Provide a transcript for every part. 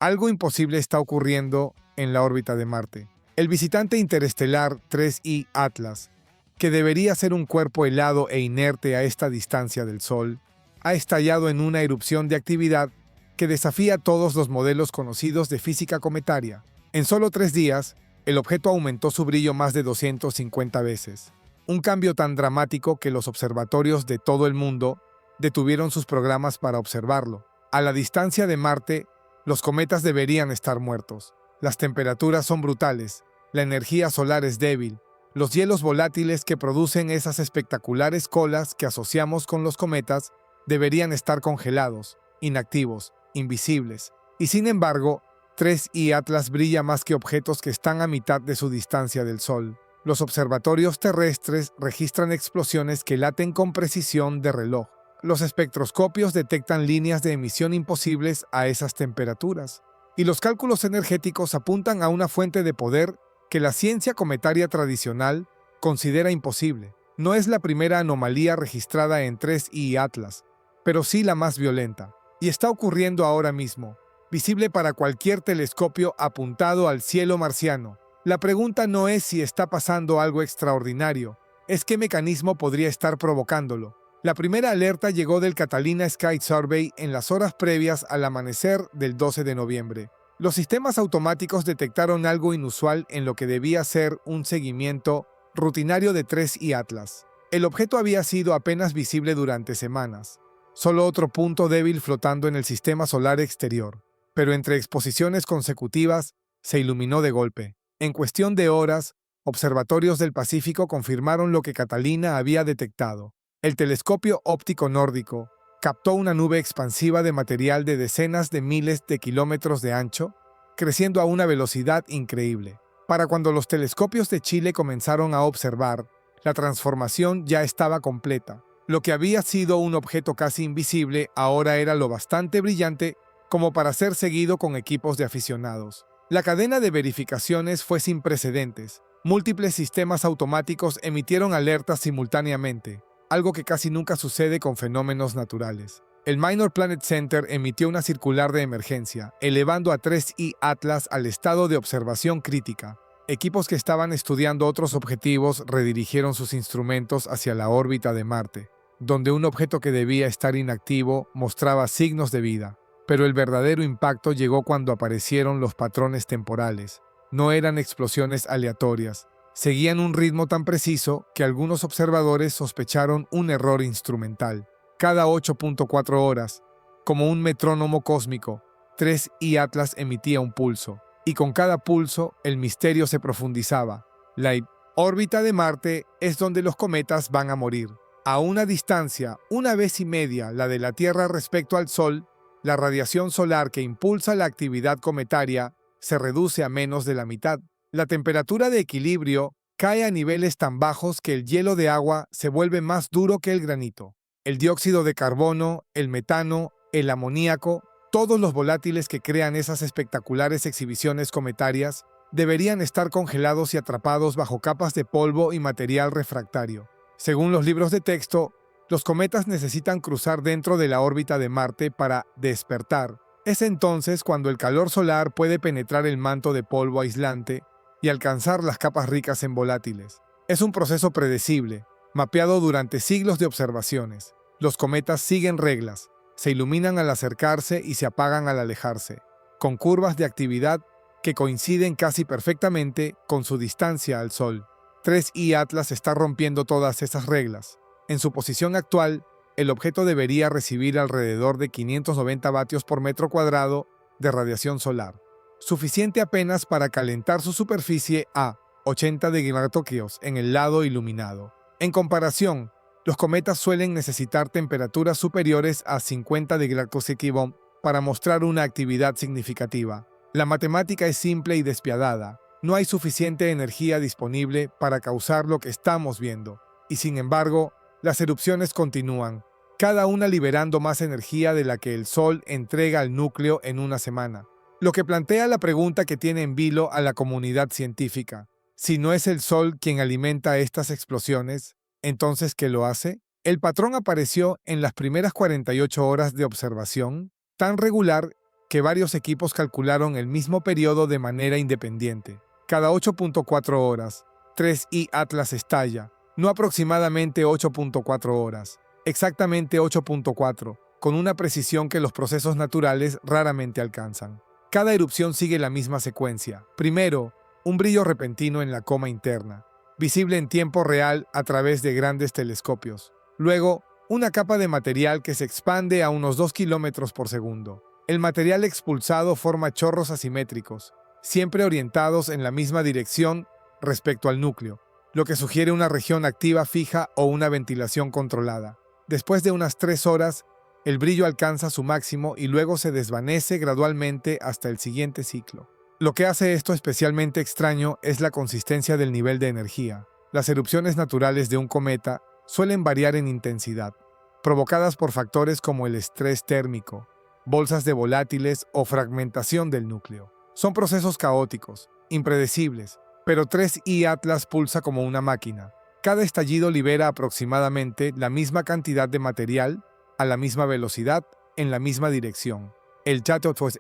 Algo imposible está ocurriendo en la órbita de Marte. El visitante interestelar 3I Atlas, que debería ser un cuerpo helado e inerte a esta distancia del Sol, ha estallado en una erupción de actividad que desafía todos los modelos conocidos de física cometaria. En solo 3 días, el objeto aumentó su brillo más de 250 veces. Un cambio tan dramático que los observatorios de todo el mundo detuvieron sus programas para observarlo. A la distancia de Marte, los cometas deberían estar muertos. Las temperaturas son brutales, la energía solar es débil, los hielos volátiles que producen esas espectaculares colas que asociamos con los cometas deberían estar congelados, inactivos, invisibles. Y sin embargo, 3I Atlas brilla más que objetos que están a mitad de su distancia del Sol. Los observatorios terrestres registran explosiones que laten con precisión de reloj. Los espectroscopios detectan líneas de emisión imposibles a esas temperaturas. Y los cálculos energéticos apuntan a una fuente de poder que la ciencia cometaria tradicional considera imposible. No es la primera anomalía registrada en 3I Atlas, pero sí la más violenta. Y está ocurriendo ahora mismo, visible para cualquier telescopio apuntado al cielo marciano. La pregunta no es si está pasando algo extraordinario, es qué mecanismo podría estar provocándolo. La primera alerta llegó del Catalina Sky Survey en las horas previas al amanecer del 12 de noviembre. Los sistemas automáticos detectaron algo inusual en lo que debía ser un seguimiento rutinario de 3I Atlas. El objeto había sido apenas visible durante semanas, solo otro punto débil flotando en el sistema solar exterior, pero entre exposiciones consecutivas se iluminó de golpe. En cuestión de horas, observatorios del Pacífico confirmaron lo que Catalina había detectado. El telescopio óptico nórdico captó una nube expansiva de material de decenas de miles de kilómetros de ancho, creciendo a una velocidad increíble. Para cuando los telescopios de Chile comenzaron a observar, la transformación ya estaba completa. Lo que había sido un objeto casi invisible ahora era lo bastante brillante como para ser seguido con equipos de aficionados. La cadena de verificaciones fue sin precedentes. Múltiples sistemas automáticos emitieron alertas simultáneamente, algo que casi nunca sucede con fenómenos naturales. El Minor Planet Center emitió una circular de emergencia, elevando a 3I Atlas al estado de observación crítica. Equipos que estaban estudiando otros objetivos redirigieron sus instrumentos hacia la órbita de Marte, donde un objeto que debía estar inactivo mostraba signos de vida. Pero el verdadero impacto llegó cuando aparecieron los patrones temporales. No eran explosiones aleatorias. Seguían un ritmo tan preciso que algunos observadores sospecharon un error instrumental. Cada 8.4 horas, como un metrónomo cósmico, 3I Atlas emitía un pulso, y con cada pulso el misterio se profundizaba. La órbita de Marte es donde los cometas van a morir. A una distancia, 1,5 veces la de la Tierra respecto al Sol, la radiación solar que impulsa la actividad cometaria se reduce a menos de la mitad. La temperatura de equilibrio cae a niveles tan bajos que el hielo de agua se vuelve más duro que el granito. El dióxido de carbono, el metano, el amoníaco, todos los volátiles que crean esas espectaculares exhibiciones cometarias, deberían estar congelados y atrapados bajo capas de polvo y material refractario. Según los libros de texto, los cometas necesitan cruzar dentro de la órbita de Marte para despertar. Es entonces cuando el calor solar puede penetrar el manto de polvo aislante y alcanzar las capas ricas en volátiles. Es un proceso predecible, mapeado durante siglos de observaciones. Los cometas siguen reglas, se iluminan al acercarse y se apagan al alejarse, con curvas de actividad que coinciden casi perfectamente con su distancia al Sol. 3I Atlas está rompiendo todas esas reglas. En su posición actual, el objeto debería recibir alrededor de 590 vatios por metro cuadrado de radiación solar, suficiente apenas para calentar su superficie a 80 gigatokieus en el lado iluminado. En comparación, los cometas suelen necesitar temperaturas superiores a 50 gigatokieus para mostrar una actividad significativa. La matemática es simple y despiadada. No hay suficiente energía disponible para causar lo que estamos viendo. Y sin embargo, las erupciones continúan, cada una liberando más energía de la que el Sol entrega al núcleo en una semana. Lo que plantea la pregunta que tiene en vilo a la comunidad científica. Si no es el Sol quien alimenta estas explosiones, ¿entonces qué lo hace? El patrón apareció en las primeras 48 horas de observación, tan regular que varios equipos calcularon el mismo periodo de manera independiente. Cada 8.4 horas, 3I Atlas estalla, no aproximadamente 8.4 horas, exactamente 8.4, con una precisión que los procesos naturales raramente alcanzan. Cada erupción sigue la misma secuencia. Primero, un brillo repentino en la coma interna, visible en tiempo real a través de grandes telescopios. Luego, una capa de material que se expande a unos 2 kilómetros por segundo. El material expulsado forma chorros asimétricos, siempre orientados en la misma dirección respecto al núcleo, lo que sugiere una región activa fija o una ventilación controlada. Después de unas 3 horas, el brillo alcanza su máximo y luego se desvanece gradualmente hasta el siguiente ciclo. Lo que hace esto especialmente extraño es la consistencia del nivel de energía. Las erupciones naturales de un cometa suelen variar en intensidad, provocadas por factores como el estrés térmico, bolsas de volátiles o fragmentación del núcleo. Son procesos caóticos, impredecibles, pero 3I Atlas pulsa como una máquina. Cada estallido libera aproximadamente la misma cantidad de material a la misma velocidad, en la misma dirección. El Chateau-Thouars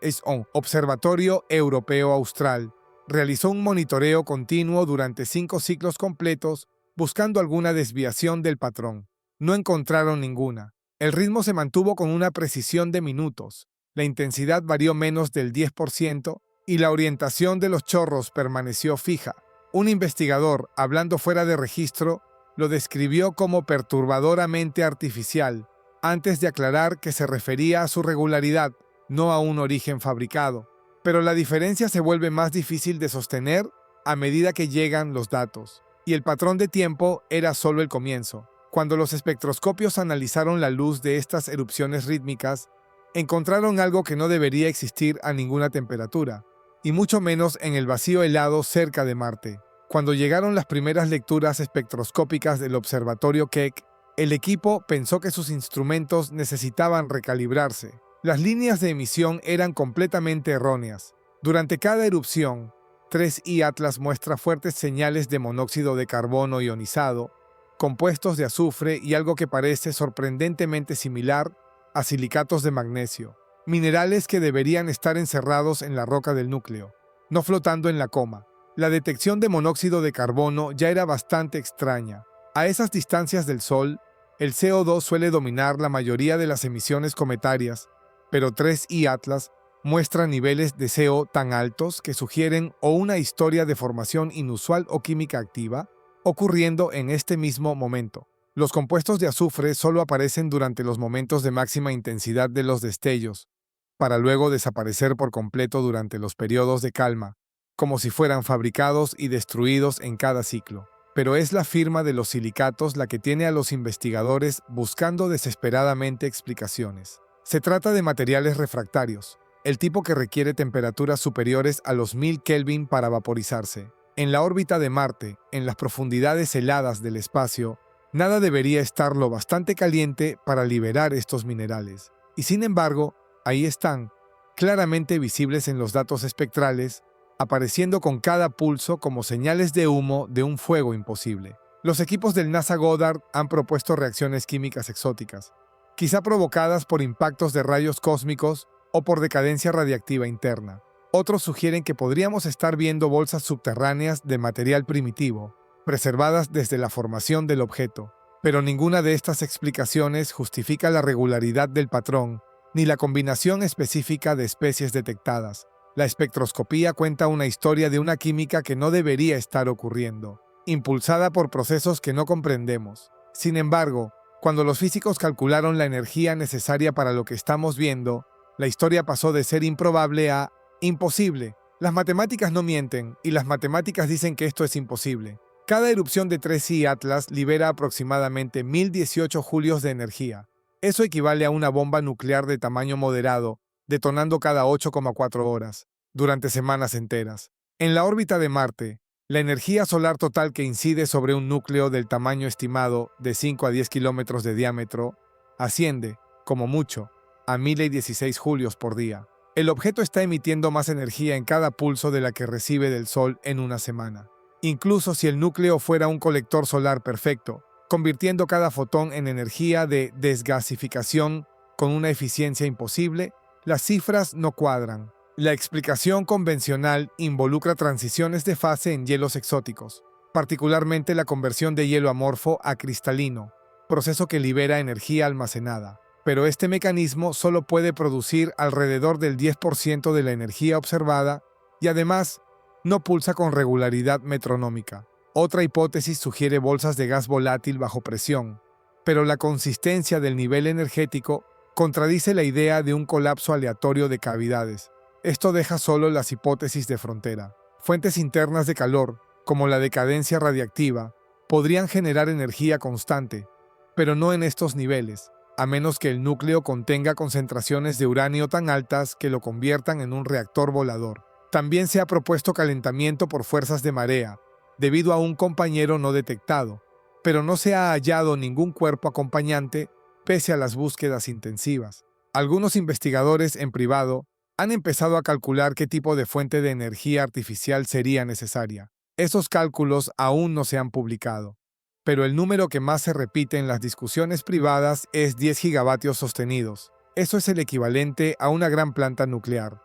Observatorio Europeo Austral realizó un monitoreo continuo durante 5 ciclos completos buscando alguna desviación del patrón. No encontraron ninguna. El ritmo se mantuvo con una precisión de minutos, la intensidad varió menos del 10% y la orientación de los chorros permaneció fija. Un investigador, hablando fuera de registro, lo describió como perturbadoramente artificial, antes de aclarar que se refería a su regularidad, no a un origen fabricado. Pero la diferencia se vuelve más difícil de sostener a medida que llegan los datos. Y el patrón de tiempo era solo el comienzo. Cuando los espectroscopios analizaron la luz de estas erupciones rítmicas, encontraron algo que no debería existir a ninguna temperatura, y mucho menos en el vacío helado cerca de Marte. Cuando llegaron las primeras lecturas espectroscópicas del observatorio Keck, el equipo pensó que sus instrumentos necesitaban recalibrarse. Las líneas de emisión eran completamente erróneas. Durante cada erupción, 3I Atlas muestra fuertes señales de monóxido de carbono ionizado, compuestos de azufre y algo que parece sorprendentemente similar a silicatos de magnesio, minerales que deberían estar encerrados en la roca del núcleo, no flotando en la coma. La detección de monóxido de carbono ya era bastante extraña. A esas distancias del Sol, el CO2 suele dominar la mayoría de las emisiones cometarias, pero 3I Atlas muestra niveles de CO tan altos que sugieren o una historia de formación inusual o química activa, ocurriendo en este mismo momento. Los compuestos de azufre solo aparecen durante los momentos de máxima intensidad de los destellos, para luego desaparecer por completo durante los periodos de calma, como si fueran fabricados y destruidos en cada ciclo. Pero es la firma de los silicatos la que tiene a los investigadores buscando desesperadamente explicaciones. Se trata de materiales refractarios, el tipo que requiere temperaturas superiores a los 1000 Kelvin para vaporizarse. En la órbita de Marte, en las profundidades heladas del espacio, nada debería estar lo bastante caliente para liberar estos minerales. Y sin embargo, ahí están, claramente visibles en los datos espectrales, apareciendo con cada pulso como señales de humo de un fuego imposible. Los equipos del NASA Goddard han propuesto reacciones químicas exóticas, quizá provocadas por impactos de rayos cósmicos o por decadencia radiactiva interna. Otros sugieren que podríamos estar viendo bolsas subterráneas de material primitivo, preservadas desde la formación del objeto. Pero ninguna de estas explicaciones justifica la regularidad del patrón, ni la combinación específica de especies detectadas. La espectroscopía cuenta una historia de una química que no debería estar ocurriendo, impulsada por procesos que no comprendemos. Sin embargo, cuando los físicos calcularon la energía necesaria para lo que estamos viendo, la historia pasó de ser improbable a imposible. Las matemáticas no mienten, y las matemáticas dicen que esto es imposible. Cada erupción de 3I Atlas libera aproximadamente 1018 julios de energía. Eso equivale a una bomba nuclear de tamaño moderado, detonando cada 8,4 horas, durante semanas enteras. En la órbita de Marte, la energía solar total que incide sobre un núcleo del tamaño estimado de 5 a 10 kilómetros de diámetro asciende, como mucho, a 1016 julios por día. El objeto está emitiendo más energía en cada pulso de la que recibe del Sol en una semana. Incluso si el núcleo fuera un colector solar perfecto, convirtiendo cada fotón en energía de desgasificación con una eficiencia imposible, Las cifras no cuadran. La explicación convencional involucra transiciones de fase en hielos exóticos, particularmente la conversión de hielo amorfo a cristalino, proceso que libera energía almacenada. Pero este mecanismo solo puede producir alrededor del 10% de la energía observada y además no pulsa con regularidad metronómica. Otra hipótesis sugiere bolsas de gas volátil bajo presión, pero la consistencia del nivel energético contradice la idea de un colapso aleatorio de cavidades. Esto deja solo las hipótesis de frontera. Fuentes internas de calor, como la decadencia radiactiva, podrían generar energía constante, pero no en estos niveles, a menos que el núcleo contenga concentraciones de uranio tan altas que lo conviertan en un reactor volador. También se ha propuesto calentamiento por fuerzas de marea, debido a un compañero no detectado, pero no se ha hallado ningún cuerpo acompañante pese a las búsquedas intensivas. Algunos investigadores en privado han empezado a calcular qué tipo de fuente de energía artificial sería necesaria. Esos cálculos aún no se han publicado, pero el número que más se repite en las discusiones privadas es 10 gigavatios sostenidos. Eso es el equivalente a una gran planta nuclear,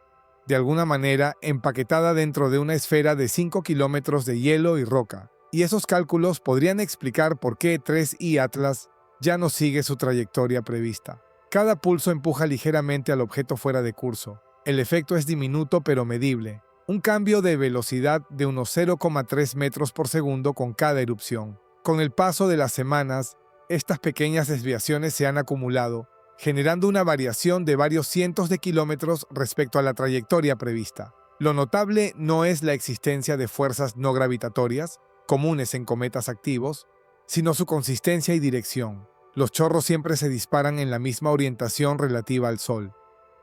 de alguna manera empaquetada dentro de una esfera de 5 kilómetros de hielo y roca. Y esos cálculos podrían explicar por qué 3I Atlas ya no sigue su trayectoria prevista. Cada pulso empuja ligeramente al objeto fuera de curso. El efecto es diminuto pero medible, un cambio de velocidad de unos 0,3 metros por segundo con cada erupción. Con el paso de las semanas, estas pequeñas desviaciones se han acumulado, generando una variación de varios cientos de kilómetros respecto a la trayectoria prevista. Lo notable no es la existencia de fuerzas no gravitatorias, comunes en cometas activos, sino su consistencia y dirección. Los chorros siempre se disparan en la misma orientación relativa al Sol,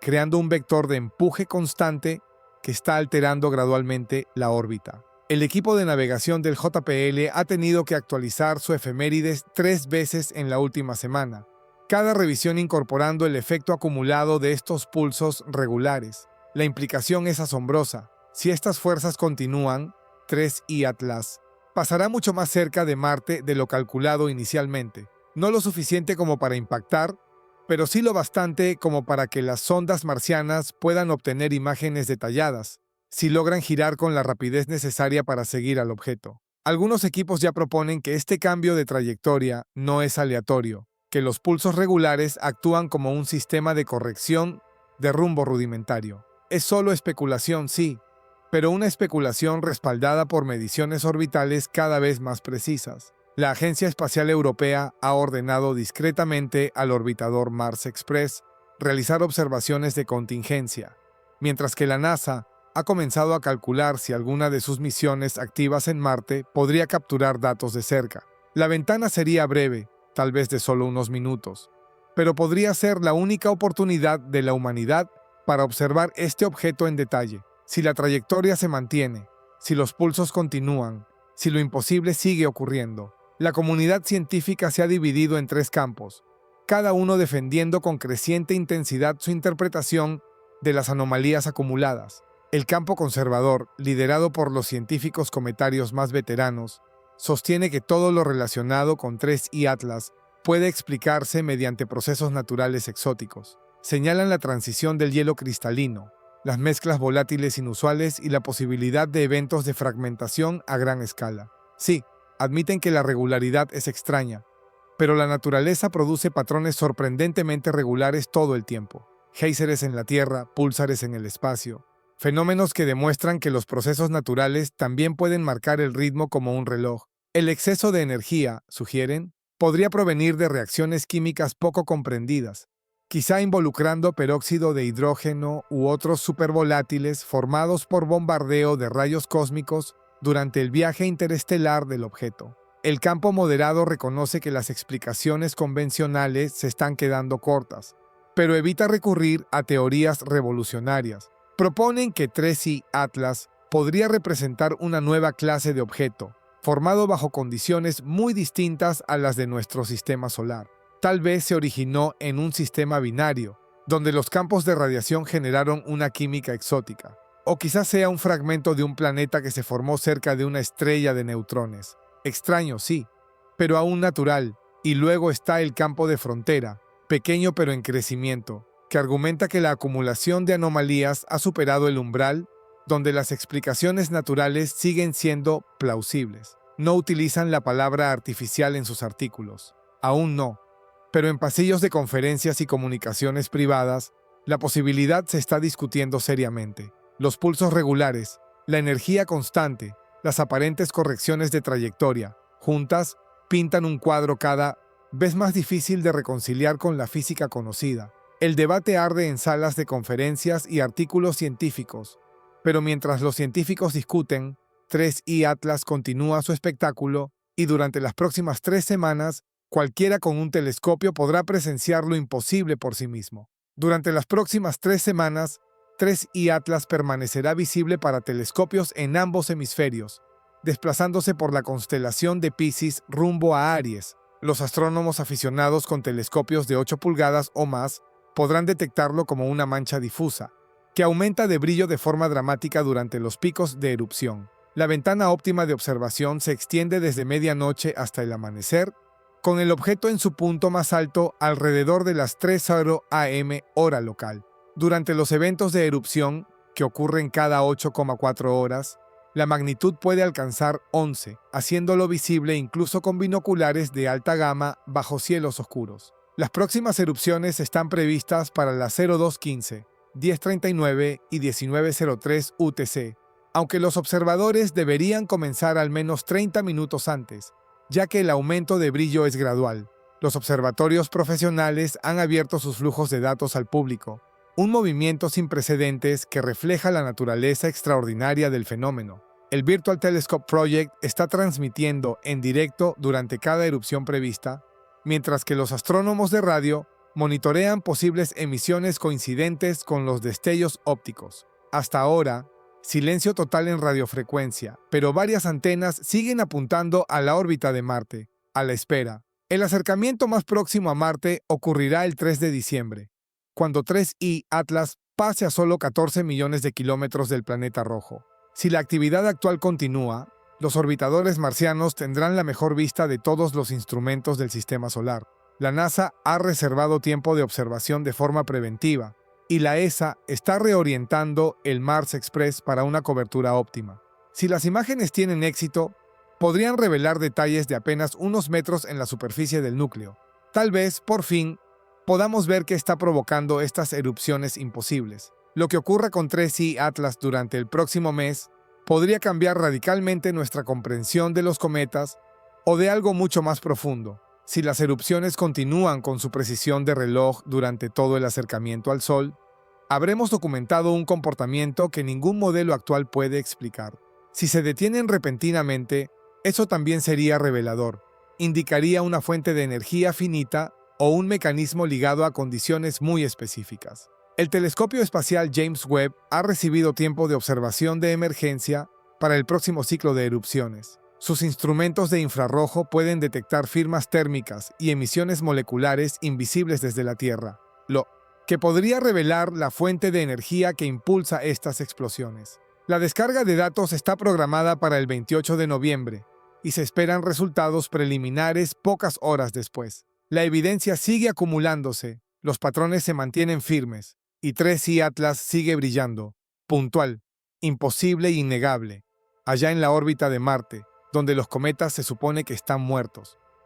creando un vector de empuje constante que está alterando gradualmente la órbita. El equipo de navegación del JPL ha tenido que actualizar su efemérides 3 veces en la última semana, cada revisión incorporando el efecto acumulado de estos pulsos regulares. La implicación es asombrosa. Si estas fuerzas continúan, 3I Atlas pasará mucho más cerca de Marte de lo calculado inicialmente. No lo suficiente como para impactar, pero sí lo bastante como para que las sondas marcianas puedan obtener imágenes detalladas, si logran girar con la rapidez necesaria para seguir al objeto. Algunos equipos ya proponen que este cambio de trayectoria no es aleatorio, que los pulsos regulares actúan como un sistema de corrección de rumbo rudimentario. Es solo especulación, sí, pero una especulación respaldada por mediciones orbitales cada vez más precisas. La Agencia Espacial Europea ha ordenado discretamente al orbitador Mars Express realizar observaciones de contingencia, mientras que la NASA ha comenzado a calcular si alguna de sus misiones activas en Marte podría capturar datos de cerca. La ventana sería breve, tal vez de solo unos minutos, pero podría ser la única oportunidad de la humanidad para observar este objeto en detalle. Si la trayectoria se mantiene, si los pulsos continúan, si lo imposible sigue ocurriendo. La comunidad científica se ha dividido en 3 campos, cada uno defendiendo con creciente intensidad su interpretación de las anomalías acumuladas. El campo conservador, liderado por los científicos cometarios más veteranos, sostiene que todo lo relacionado con 3I Atlas puede explicarse mediante procesos naturales exóticos. Señalan la transición del hielo cristalino, las mezclas volátiles inusuales y la posibilidad de eventos de fragmentación a gran escala. Sí, admiten que la regularidad es extraña, pero la naturaleza produce patrones sorprendentemente regulares todo el tiempo. Géiseres en la Tierra, púlsares en el espacio, fenómenos que demuestran que los procesos naturales también pueden marcar el ritmo como un reloj. El exceso de energía, sugieren, podría provenir de reacciones químicas poco comprendidas, quizá involucrando peróxido de hidrógeno u otros supervolátiles formados por bombardeo de rayos cósmicos durante el viaje interestelar del objeto. El campo moderado reconoce que las explicaciones convencionales se están quedando cortas, pero evita recurrir a teorías revolucionarias. Proponen que 3I Atlas podría representar una nueva clase de objeto, formado bajo condiciones muy distintas a las de nuestro sistema solar. Tal vez se originó en un sistema binario, donde los campos de radiación generaron una química exótica. O quizás sea un fragmento de un planeta que se formó cerca de una estrella de neutrones. Extraño, sí, pero aún natural. Y luego está el campo de frontera, pequeño pero en crecimiento, que argumenta que la acumulación de anomalías ha superado el umbral donde las explicaciones naturales siguen siendo plausibles. No utilizan la palabra artificial en sus artículos. Aún no. Pero en pasillos de conferencias y comunicaciones privadas, la posibilidad se está discutiendo seriamente. Los pulsos regulares, la energía constante, las aparentes correcciones de trayectoria, juntas, pintan un cuadro cada vez más difícil de reconciliar con la física conocida. El debate arde en salas de conferencias y artículos científicos, pero mientras los científicos discuten, 3i Atlas continúa su espectáculo y durante las próximas 3 semanas, cualquiera con un telescopio podrá presenciar lo imposible por sí mismo. Durante las próximas 3 semanas, 3i Atlas permanecerá visible para telescopios en ambos hemisferios, desplazándose por la constelación de Piscis rumbo a Aries. Los astrónomos aficionados con telescopios de 8 pulgadas o más podrán detectarlo como una mancha difusa, que aumenta de brillo de forma dramática durante los picos de erupción. La ventana óptima de observación se extiende desde medianoche hasta el amanecer, con el objeto en su punto más alto alrededor de las 3:00 am hora local. Durante los eventos de erupción, que ocurren cada 8,4 horas, la magnitud puede alcanzar 11, haciéndolo visible incluso con binoculares de alta gama bajo cielos oscuros. Las próximas erupciones están previstas para las 02:15, 10:39 y 19:03 UTC, aunque los observadores deberían comenzar al menos 30 minutos antes, ya que el aumento de brillo es gradual. Los observatorios profesionales han abierto sus flujos de datos al público, un movimiento sin precedentes que refleja la naturaleza extraordinaria del fenómeno. El Virtual Telescope Project está transmitiendo en directo durante cada erupción prevista, mientras que los astrónomos de radio monitorean posibles emisiones coincidentes con los destellos ópticos. Hasta ahora, silencio total en radiofrecuencia, pero varias antenas siguen apuntando a la órbita de Marte, a la espera. El acercamiento más próximo a Marte ocurrirá el 3 de diciembre, cuando 3i Atlas pase a solo 14 millones de kilómetros del planeta rojo. Si la actividad actual continúa, los orbitadores marcianos tendrán la mejor vista de todos los instrumentos del sistema solar. La NASA ha reservado tiempo de observación de forma preventiva, y la ESA está reorientando el Mars Express para una cobertura óptima. Si las imágenes tienen éxito, podrían revelar detalles de apenas unos metros en la superficie del núcleo. Tal vez, por fin, podamos ver qué está provocando estas erupciones imposibles. Lo que ocurra con 3i Atlas durante el próximo mes podría cambiar radicalmente nuestra comprensión de los cometas o de algo mucho más profundo. Si las erupciones continúan con su precisión de reloj durante todo el acercamiento al Sol, habremos documentado un comportamiento que ningún modelo actual puede explicar. Si se detienen repentinamente, eso también sería revelador. Indicaría una fuente de energía finita o un mecanismo ligado a condiciones muy específicas. El telescopio espacial James Webb ha recibido tiempo de observación de emergencia para el próximo ciclo de erupciones. Sus instrumentos de infrarrojo pueden detectar firmas térmicas y emisiones moleculares invisibles desde la Tierra, lo que podría revelar la fuente de energía que impulsa estas explosiones. La descarga de datos está programada para el 28 de noviembre y se esperan resultados preliminares pocas horas después. La evidencia sigue acumulándose, los patrones se mantienen firmes y 3i Atlas sigue brillando, puntual, imposible e innegable, allá en la órbita de Marte, donde los cometas se supone que están muertos.